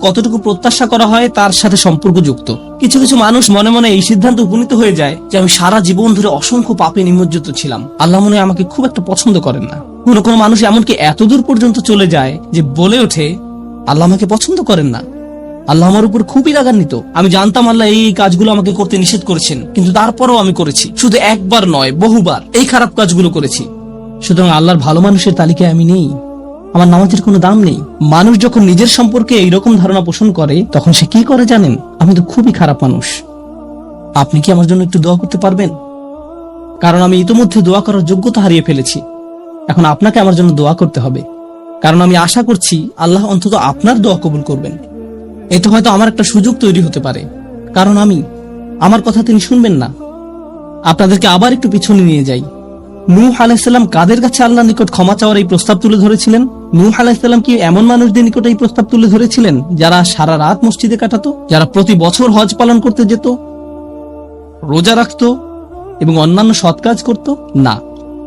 কতটুকু প্রত্যাশা করা হয় তার সাথে সম্পর্কযুক্ত। কিছু কিছু মানুষ মনে মনে এই সিদ্ধান্ত উপনীত হয়ে যায় যে আমি সারা জীবন ধরে অসংখ্য পাপে নিমজ্জিত ছিলাম, আল্লাহ মনে হয় আমাকে খুব একটা পছন্দ করেন না। কোন কোন মানুষ এমনকি এতদূর পর্যন্ত চলে যায় যে বলে ওঠে আল্লাহ আমাকে পছন্দ করেন না, আল্লাহ আমার উপর খুবই রাগান্বিত। আমি জানতাম আল্লাহ এই কাজগুলো আমাকে করতে নিষেধ করেছেন, কিন্তু তারপরেও আমি করেছি। শুধু একবার নয়, বহুবার এই খারাপ কাজগুলো করেছি। সুতরাং আল্লাহর ভালো মানুষের তালিকায় আমি নেই, আমার নামাজের কোনো দাম নেই। মানুষ যখন নিজের সম্পর্কে এইরকম ধারণা পোষণ করে তখন সে কি করে জানেন? আমি তো খুবই খারাপ মানুষ। আপনি কি আমার জন্য একটু দোয়া করতে পারবেন? কারণ আমি ইতিমধ্যে দোয়া করার যোগ্যতা হারিয়ে ফেলেছি। এখন আপনাকে আমার জন্য দোয়া করতে হবে, কারণ আমি আশা করছি আল্লাহ অন্তত আপনার দোয়া কবুল করবেন। এতে হয়তো আমার একটা সুযোগ তৈরি হতে পারে, কারণ আমার কথা তিনি শুনবেন না। আপনাদেরকে আবার একটু পিছনে নিয়ে যাই। নূহ আলাইহিস সালাম কাদের কাছে আল্লাহর নিকট ক্ষমা চাওয়ার এই প্রস্তাব তুলে ধরেছিলেন? নূহ আলাইহিস সালাম কি এমন মানুষদের নিকট এই প্রস্তাব তুলে ধরেছিলেন যারা সারা রাত মসজিদে কাটাতো, যারা প্রতি বছর হজ পালন করতে যেত, রোজা রাখতো এবং অন্যান্য সৎ কাজ করত? না,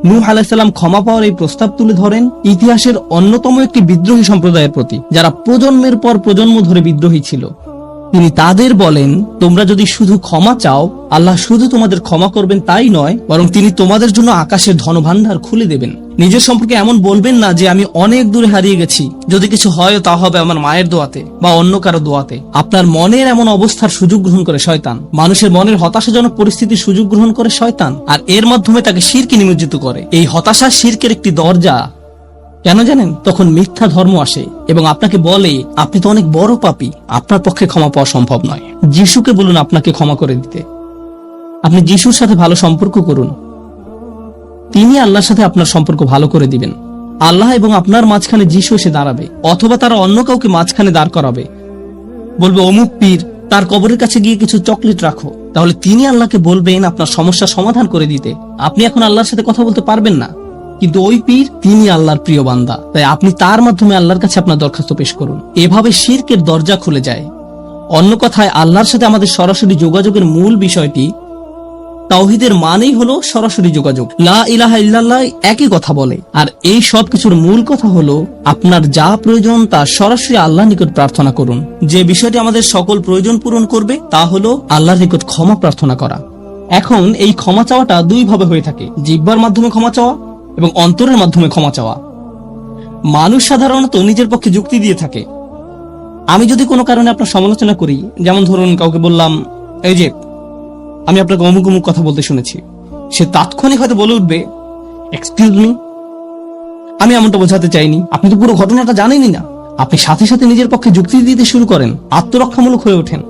নূহ আলাইহিস সালাম ক্ষমা পাওয়ার এই প্রস্তাব তুলে ধরেন ইতিহাসের অন্যতম একটি বিদ্রোহী সম্প্রদায়ের প্রতি, যারা প্রজন্মের পর প্রজন্ম ধরে বিদ্রোহী ছিল। তিনি তাদের বলেন, তোমরা যদি শুধু ক্ষমা চাও, আল্লাহ শুধু তোমাদের ক্ষমা করবেন তাই নয়, বরং তিনি তোমাদের জন্য আকাশের ধনভাণ্ডার খুলে দেবেন। নিজের সম্পর্কে এমন বলবেন না যে আমি অনেক দূরে হারিয়ে গেছি, যদি কিছু হয় তা হবে আমার মায়ের দোয়াতে বা অন্য কারো দোয়াতে। আপনার মনের এমন অবস্থার সুযোগ গ্রহণ করে শয়তান। মানুষের মনের হতাশাজনক পরিস্থিতির সুযোগ গ্রহণ করে শয়তান, আর এর মাধ্যমে তাকে শিরকে নিমজ্জিত করে। এই হতাশা শিরকের একটি দরজা। কেন জানেন? তখন মিথ্যা ধর্ম আসে এবং আপনাকে বলে আপনি তো অনেক বড় পাপী, আপনার পক্ষে ক্ষমা পাওয়া সম্ভব নয়। যিশুকে বলুন আপনাকে ক্ষমা করে দিতে। আপনি যিশুর সাথে ভালো সম্পর্ক করুন, তিনি আল্লাহর সাথে আপনার সম্পর্ক ভালো করে দিবেন। আল্লাহ এবং আপনার মাঝখানে যিশু এসে দাঁড়াবে, অথবা তারা অন্য কাউকে মাঝখানে দাঁড় করাবে, বলবে অমুক পীর, তার কবরের কাছে গিয়ে কিছু চকলেট রাখো। তাহলে তিনি আল্লাহকে বলবেন আপনার সমস্যা সমাধান করে দিতে। আপনি এখন আল্লাহর সাথে কথা বলতে পারবেন না, কিন্তু ওই পীর তিনি আল্লাহর প্রিয় বান্দা, তাই আপনি তার মাধ্যমে আল্লাহর কাছে আপনার দরখাস্ত পেশ করুন। এভাবে শিরকের দরজা খুলে যায়। অন্য কথায় আল্লাহর সাথে আমাদের সরাসরি যোগাযোগের মূল বিষয়টি, তাওহীদের মানেই হলো সরাসরি যোগাযোগ। লা ইলাহা ইল্লাল্লাহ একই কথা বলে, আর এই সব কিছুর মূল কথা হলো আপনার যা প্রয়োজন তা সরাসরি আল্লাহর নিকট প্রার্থনা করুন। যে বিষয়টি আমাদের সকল প্রয়োজন পূরণ করবে তা হলো আল্লাহর নিকট ক্ষমা প্রার্থনা করা। এখন এই ক্ষমা চাওয়াটা দুই ভাবে হয়ে থাকে, জিহ্বার মাধ্যমে ক্ষমা চাওয়া এবং অন্তরের মাধ্যমে ক্ষমা চাওয়া। মানুষ সাধারণত নিজের পক্ষে যুক্তি দিয়ে থাকে। আমি যদি কোনো কারণে আপনার সমালোচনা করি, যেমন ধরুন কাউকে বললাম এই যে আমি আপনাকে অমুক অমুক কথা বলতে শুনেছি, সে তাৎক্ষণিক হয়তো বলে উঠবে এক্সকিউজ মি, আমি এমনটা বোঝাতে চাইনি, আপনি তো পুরো ঘটনাটা জানেনই না। আপনি সাথে সাথে নিজের পক্ষে যুক্তি দিতে শুরু করেন, আত্মরক্ষামূলক হয়ে ওঠেন।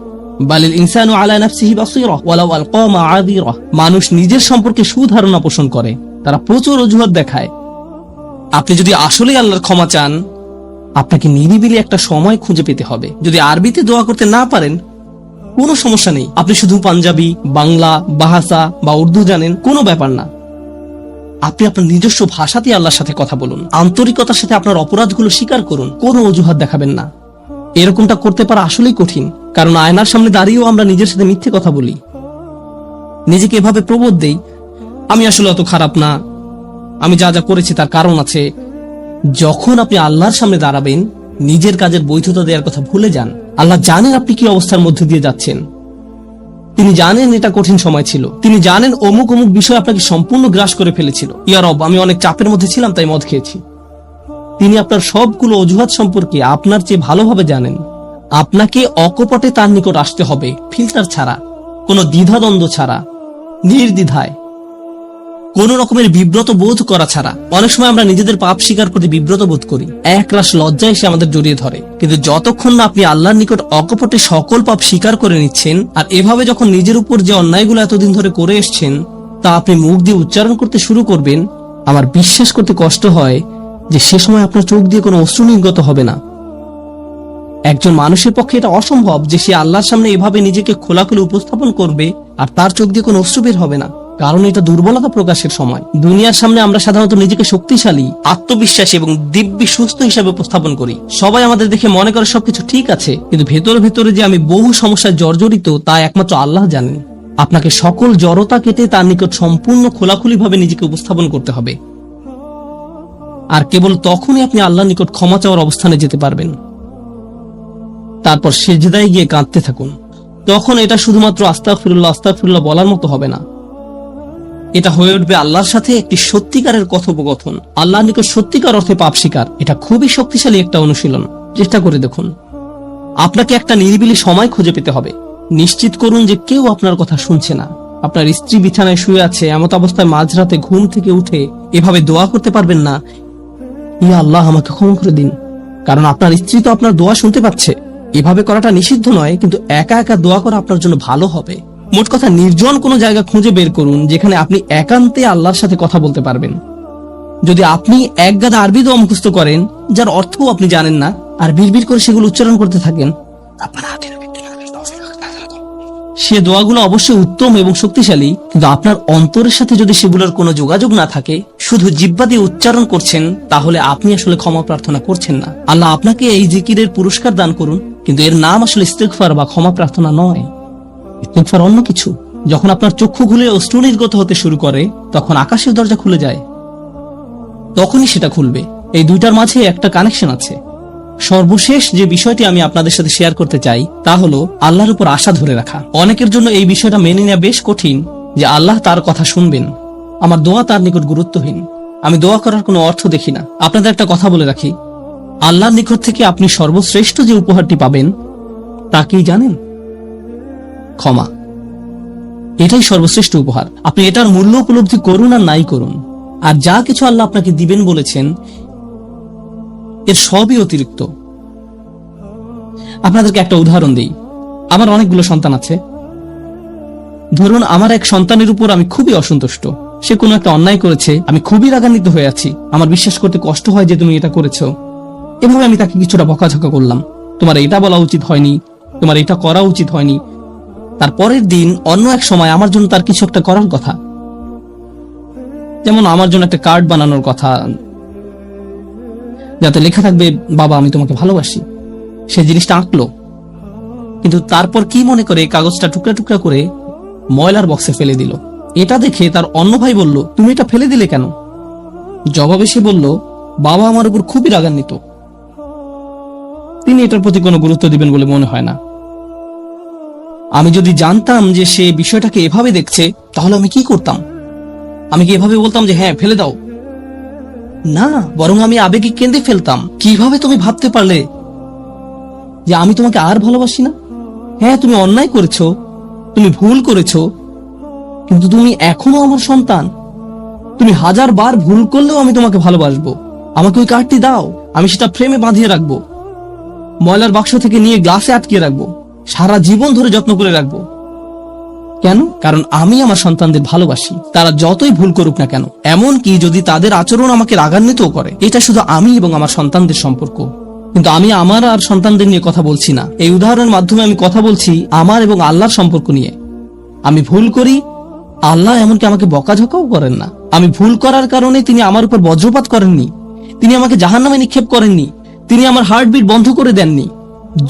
বালিল ইনসানু আলা নাফসিহি বাসীরা ওয়ালাউ আলকা মাআযিরা। মানুষ নিজের সম্পর্কে সুধারণা পোষণ করে, তারা প্রচুর অজুহাত দেখায়। আপনি যদি আসলেই আল্লাহর ক্ষমা চান, আপনাকে নিরিবিলি একটা সময় খুঁজে পেতে হবে। যদি আরবিতে দোয়া করতে না পারেন কোনো সমস্যা নেই, আপনি শুধু পাঞ্জাবি, বাংলা, বাহাসা বা উর্দু জানেন, কোনো ব্যাপার না। আপনি আপনার নিজস্ব ভাষাতেই আল্লাহর সাথে কথা বলুন, আন্তরিকতার সাথে আপনার অপরাধগুলো স্বীকার করুন, কোনো অজুহাত দেখাবেন না। এরকমটা করতে পারা আসলেই কঠিন, কারণ আয়নার সামনে দাঁড়িয়েও আমরা নিজের সাথে মিথ্যে কথা বলি, নিজেকে এভাবে প্রবোধ দেই আমি আসলে অত খারাপ না, আমি যা যা করেছি তার কারণ আছে। যখন আপনি আল্লাহর সামনে দাঁড়াবেন, নিজের কাজের বৈধতা দেওয়ার কথা ভুলে যান। আল্লাহ জানেন আপনি কি অবস্থার মধ্যে দিয়ে যাচ্ছেন, তিনি জানেন এটা কঠিন সময় ছিল, তিনি জানেন অমুক অমুক বিষয় আপনাকে সম্পূর্ণ গ্রাস করে ফেলেছিল। ইয়া রব, আমি অনেক চাপের মধ্যে ছিলাম তাই মদ খেয়েছি। তিনি আপনার সবগুলো অজুহাত সম্পর্কে আপনার চেয়ে ভালোভাবে জানেন। আপনাকে অকপটে তার নিকট আসতে হবে, ফিল্টার ছাড়া, কোনো দ্বিধাদ্বন্দ্ব ছাড়া, নির্দ্বিধায়, কোন রকমের বিব্রত বোধ করা ছাড়া। অনেক সময় আমরা নিজেদের পাপ স্বীকার করতে বিব্রত বোধ করি, একরাশ লজ্জা এসে আমাদের জড়িয়ে ধরে। কিন্তু যতক্ষণ না আপনি আল্লাহর নিকট অকপটে সকল পাপ স্বীকার করে নিচ্ছেন, আর এভাবে যখন নিজের উপর যে অন্যায়গুলো এতদিন ধরে করে এসছেন তা আপনি মুখ দিয়ে উচ্চারণ করতে শুরু করবেন, আমার বিশ্বাস করতে কষ্ট হয় যে সে সময় আপনার চোখ দিয়ে কোনো অশ্রু নির্গত হবে না। একজন মানুষের পক্ষে এটা অসম্ভব যে সে আল্লাহর সামনে এভাবে নিজেকে খোলাখুলি উপস্থাপন করবে আর তার চোখ দিয়ে কোনো অশ্রু বের হবে না, কারণ এটা দুর্বলতা প্রকাশের সময়। দুনিয়ার সামনে আমরা সাধারণত নিজেকে শক্তিশালী, আত্মবিশ্বাসী এবং দিব্যি সুস্থ হিসাবে উপস্থাপন করি। সবাই আমাদের দেখে মনে করে সবকিছু ঠিক আছে, কিন্তু ভেতরে ভেতরে যে আমি বহু সমস্যায় জর্জরিত তা একমাত্র আল্লাহ জানেন। আপনাকে সকল জড়তা কেটে তার নিকট সম্পূর্ণ খোলাখুলি ভাবে নিজেকে উপস্থাপন করতে হবে, আর কেবল তখনই আপনি আল্লাহর নিকট ক্ষমা চাওয়ার অবস্থানে যেতে পারবেন। তারপর সেজদায় গিয়ে কাঁদতে থাকুন। তখন এটা শুধুমাত্র আস্তাগফিরুল্লাহ আস্তাগফিরুল্লাহ বলার মতো হবে না, এটা হয়ে উঠবে আল্লাহর সাথে একটি সত্যিকারের কথোপকথন, আল্লাহর নিকট সত্যিকার অর্থে পাপ স্বীকার। এটা খুবই শক্তিশালী একটা অনুশীলন, চেষ্টা করে দেখুন। আপনাকে একটা নিরিবিলি সময় খুঁজে পেতে হবে। নিশ্চিত করুন যে কেউ আপনার কথা শুনছে না। আপনার স্ত্রী বিছানায় শুয়ে আছে, এমত অবস্থায় মাঝরাতে ঘুম থেকে উঠে এভাবে দোয়া করতে পারবেন না, ইয়া আল্লাহ আমাকে ক্ষমা করে দিন, কারণ আপনার স্ত্রী তো আপনার দোয়া শুনতে পাচ্ছে। এভাবে করাটা নিষিদ্ধ নয়, কিন্তু একা একা দোয়া করা আপনার জন্য ভালো হবে। মোট কথা, নির্জন কোনো জায়গা খুঁজে বের করুন যেখানে আপনি একান্তে আল্লাহর সাথে কথা বলতে পারবেন। যদি আপনি এক গাদা আরবি দোয়া মুখস্থ করেন যার অর্থও আপনি জানেন না, আর বিড়বিড় করে সেগুলো উচ্চারণ করতে থাকেন, সে দোয়াগুলো অবশ্যই উত্তম এবং শক্তিশালী, কিন্তু আপনার অন্তরের সাথে যদি সেগুলোর কোনো যোগাযোগ না থাকে, শুধু জিহ্বা দিয়ে উচ্চারণ করছেন, তাহলে আপনি আসলে ক্ষমা প্রার্থনা করছেন না। আল্লাহ আপনাকে এই জিকিরের পুরস্কার দান করুন, কিন্তু এর নাম আসলে ইস্তিগফার বা ক্ষমা প্রার্থনা নয়। ইস্তিগফার অন্য কিছু। যখন আপনার চক্ষু খুলে অশ্রু নির্গত হতে শুরু করে, তখন আকাশের দরজা খুলে যায়, তখনই সেটা খুলবে। এই দুইটার মাঝে একটা কানেকশন আছে। সর্বশেষ যে বিষয়টি আমি আপনাদের সাথে শেয়ার করতে চাই তা হলো আল্লাহর উপর আশা ধরে রাখা। অনেকের জন্য এই বিষয়টা মেনে নেওয়া বেশ কঠিন যে আল্লাহ তার কথা শুনবেন, আমার দোয়া তার নিকট গুরুত্বহীন, আমি দোয়া করার কোনো অর্থ দেখি না। আপনাদের একটা কথা বলে রাখি, আল্লাহর নিকট থেকে আপনি সর্বশ্রেষ্ঠ যে উপহারটি পাবেন তা কি জানেন? ক্ষমা। এটাই সর্বশ্রেষ্ঠ উপহার। আপনি এটার মূল্য উপলব্ধি করুন আর নাই করুন, আর যা কিছু আল্লাহ আপনাকে দিবেন বলেছেন এর সবই অতিরিক্ত। আপনাদেরকে একটা উদাহরণ দেই। আমার অনেকগুলো সন্তান আছে। ধরুন আমার এক সন্তানের উপর আমি খুবই অসন্তুষ্ট, সে কোনো একটা অন্যায় করেছে, আমি খুবই রাগান্বিত হয়ে আছি, আমার বিশ্বাস করতে কষ্ট হয় যে তুমি এটা করেছো। এভাবে আমি তাকে কিছুটা বকাঝকা করলাম, তোমার এটা বলা উচিত হয়নি, তোমার এটা করা উচিত হয়নি। তারপরের দিন অন্য এক সময় আমার জন্য তার কিছু একটা করার কথা, যেমন আমার জন্য একটা কার্ড বানানোর কথা যাতে লেখা থাকবে বাবা আমি তোমাকে ভালোবাসি। সে জিনিসটা আঁকলো, কিন্তু তারপর কি মনে করে কাগজটা টুকরা টুকরা করে ময়লার বক্সে ফেলে দিল। এটা দেখে তার অন্য ভাই বলল, তুমি এটা ফেলে দিলে কেন? জবাবে সে বলল, বাবা আমার উপর খুবই রাগান্বিত, তিনি এটার প্রতি কোনো গুরুত্ব দিবেন বলে মনে হয় না। আমি যদি জানতাম যে সে বিষয়টাকে এভাবে দেখছে, তাহলে আমি কি করতাম? আমি কি এভাবে বলতাম যে হ্যাঁ ফেলে দাও? না, বরং আমি আবেগে কেঁদে ফেলতাম, কিভাবে তুমি ভাবতে পারলে যে আমি তোমাকে আর ভালোবাসি না? হ্যাঁ তুমি অন্যায় করেছো, তুমি ভুল করেছো, কিন্তু তুমি এখনো আমার সন্তান। তুমি 1000 বার ভুল করলেও আমি তোমাকে ভালোবাসবো। আমাকে ওই কার্ডটি দাও, আমি সেটা ফ্রেমে বাঁধিয়ে রাখবো, ময়লার বাক্স থেকে নিয়ে গ্লাসে আটকে রাখবো, সারা জীবন ধরে যত্ন করে রাখবো। কেন? কারণ আমি আমার সন্তানদের ভালোবাসি, তারা যতই ভুল করুক না কেন, এমনকি যদি তাদের আচরণ আমাকে রাগান্বিত করে। এটা শুধু আমি এবং আমার সন্তানদের সম্পর্ক, কিন্তু আমি আমার আর সন্তানদের নিয়ে কথা বলছি না। এই উদাহরণের মাধ্যমে আমি কথা বলছি আমার এবং আল্লাহর সম্পর্ক নিয়ে। আমি ভুল করি, আল্লাহ এমনকি আমাকে বকাঝকাও করেন না। আমি ভুল করার কারণে তিনি আমার উপর বজ্রপাত করেননি, তিনি আমাকে জাহান্নামে নিক্ষেপ করেননি, তিনি আমার হার্টবিট বন্ধ করে দেননি।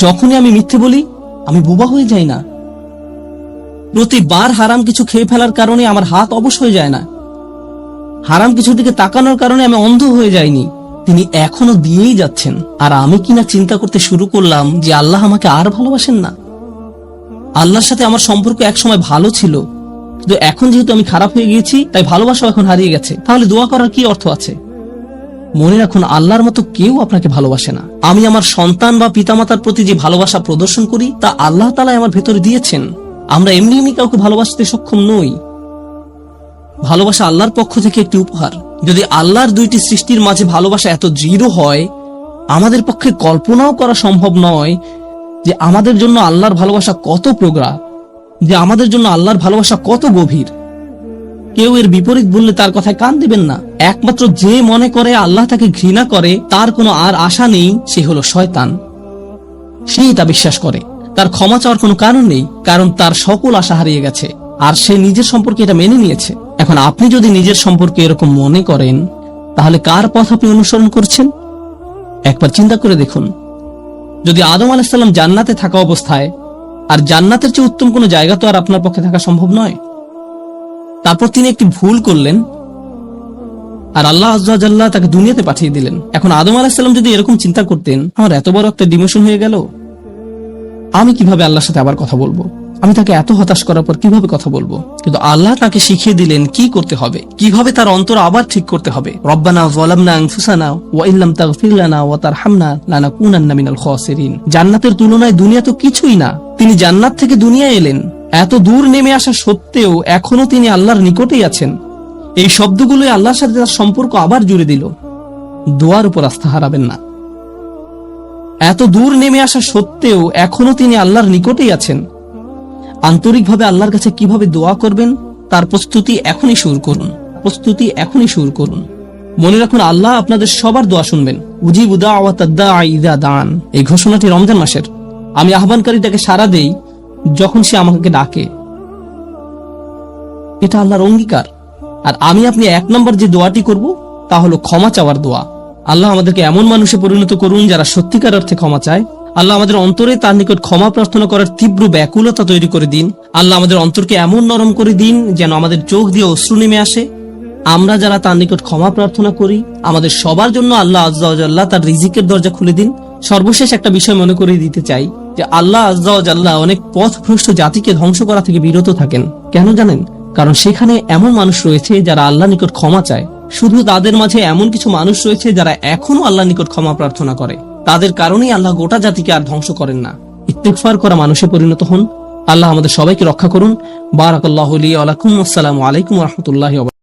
যখনই আমি মিথ্যে বলি আমি বোবা হয়ে যাই না, প্রতিবার হারাম কিছু খেয়ে ফেলার কারণে আমার হাত অবশ হয়ে যায় না, হারাম কিছুর দিকে তাকানোর কারণে আমি অন্ধ হয়ে যাইনি। তিনি এখনো দিয়েই যাচ্ছেন। আর আমি কিনা চিন্তা করতে শুরু করলাম যে আল্লাহ আমাকে আর ভালোবাসেন না। আল্লাহর সাথে আমার সম্পর্ক একসময় ভালো ছিল, কিন্তু এখন যেহেতু আমি খারাপ হয়ে গিয়েছি, তাই ভালোবাসা এখন হারিয়ে গেছে। তাহলে দোয়া করার কি অর্থ আছে? মনে রাখুন, আল্লাহর মতো কেউ আপনাকে ভালোবাসে না। আমি আমার সন্তান বা পিতামাতার প্রতি যে ভালোবাসা প্রদর্শন করি তা আল্লাহ তাআলা আমার ভেতরে দিয়েছেন। আমরা এমনি এমনি কাউকে ভালোবাসতে সক্ষম নই। ভালোবাসা আল্লাহর পক্ষ থেকে একটি উপহার। যদি আল্লাহর দুইটি সৃষ্টির মাঝে ভালোবাসা এত দৃঢ় হয়, আমাদের পক্ষে কল্পনাও করা সম্ভব নয় যে আমাদের জন্য আল্লাহর ভালোবাসা কত প্রগাঢ়, যে আমাদের জন্য আল্লাহর ভালোবাসা কত গভীর। কেউ এর বিপরীত বললে তার কথায় কান দিবেন না। একমাত্র যে মনে করে আল্লাহ তাকে ঘৃণা করে, তার কোনো আর আশা নেই, সে হলো শয়তান। সেই তা বিশ্বাস করে, তার ক্ষমা চাওয়ার কোনো কারণ নেই, কারণ তার সকল আশা হারিয়ে গেছে, আর সে নিজের সম্পর্কে এটা মেনে নিয়েছে। এখন আপনি যদি নিজের সম্পর্কে এরকম মনে করেন, তাহলে কার পথ আপনি অনুসরণ করছেন? একবার চিন্তা করে দেখুন। যদি আদম আলাইহিস সালাম জান্নাতে থাকা অবস্থায়, আর জান্নাতের চেয়ে উত্তম কোনো জায়গা তো আর আপনার পক্ষে থাকা সম্ভব নয়, তারপর তিনি একটি ভুল করলেন আর আল্লাহ আযজা ওয়া জাল্লা তাকে দুনিয়াতে পাঠিয়ে দিলেন। এখন আদম আলাইহিস সালাম যদি এরকম চিন্তা করতেন, আমার এত বড় একটা ডিমোশন হয়ে গেল, আমি কিভাবে আল্লাহর সাথে আবার কথা বলবো? আমি তাকে এত হতাশ করার পর কিভাবে কথা বলবো? কিন্তু আল্লাহ তাকে শিখিয়ে দিলেন কি করতে হবে, কিভাবে তার অন্তর আবার ঠিক করতে হবে। রব্বানা যালামনা আনফুসানা ওয়া ইল্লাম তাগফির লানা ওয়া তারহামনা লানাকুনান্না মিনাল খাসিরিন। জান্নাতের তুলনায় দুনিয়া তো কিছুই না। তিনি জান্নাত থেকে দুনিয়ায় এলেন, এত দূর নেমে আসা সত্ত্বেও এখনো তিনি আল্লাহর নিকটেই আছেন। এই শব্দগুলোই আল্লাহর সাথে তার সম্পর্ক আবার জুড়ে দিল। দোয়ার উপর আস্থা হারাবেন না। এত দূর নেমে আসা সত্ত্বেও এখনো তিনি আল্লাহর নিকটেই আছেন। আন্তরিকভাবে আল্লাহর কাছে কিভাবে দোয়া করবেন তার প্রস্তুতি এখনই শুরু করুন। মনে রাখুন, আল্লাহ আপনাদের সবার দোয়া শুনবেন। উজিবু দাওয়াতাদ দাঈ ইযা দাআন। এই ঘোষণাটি রমজান মাসের। আমি আহ্বানকারীটাকে সাড়া দেই যখন সে আমাকে ডাকে। এটা আল্লাহর অঙ্গীকার। আর আমি আপনি 1 নম্বর যে দোয়াটি করব তা হলো ক্ষমা চাওয়ার দোয়া। আল্লাহ আমাদেরকে এমন মানুষে পরিণত করুন যারা সত্যিকার অর্থে ক্ষমা চায়। আল্লাহ আমাদের অন্তরে তার নিকট ক্ষমা প্রার্থনা করার তীব্র ব্যাকুলতা তৈরি করে দিন। আল্লাহ আমাদের অন্তরকে এমন নরম করে দিন যেন আমাদের চোখ দিয়ে অশ্রু নেমে আসে। আমরা যারা তার নিকট ক্ষমা প্রার্থনা করি, আমাদের সবার জন্য আল্লাহ আজ্জা ওয়া জাল্লা তার রিজিকের দরজা খুলে দিন। সর্বশেষ একটা বিষয় মনে করিয়ে দিতে চাই যে আল্লাহ আজ্জা ওয়া জাল্লা অনেক পথভ্রষ্ট জাতিকে ধ্বংস করা থেকে বিরত থাকেন। কেন জানেন? কারণ সেখানে এমন মানুষ রয়েছে যারা আল্লাহ নিকট ক্ষমা চায়। শুধু তাদের মাঝে এমন কিছু মানুষ রয়েছে যারা এখনো আল্লাহ নিকট ক্ষমা প্রার্থনা করে। তাদের কারণেই আল্লাহ গোটা জাতিকে আর ধ্বংস করেন না। ইস্তিগফার করা মানুষে পরিণত হন। আল্লাহ আমাদের সবাইকে রক্ষা করুন। বারাকাল্লাহু লি ওয়া লাকুম। আসসালামু আলাইকুম ওয়া রাহমাতুল্লাহি ওয়া বারাকাতুহু।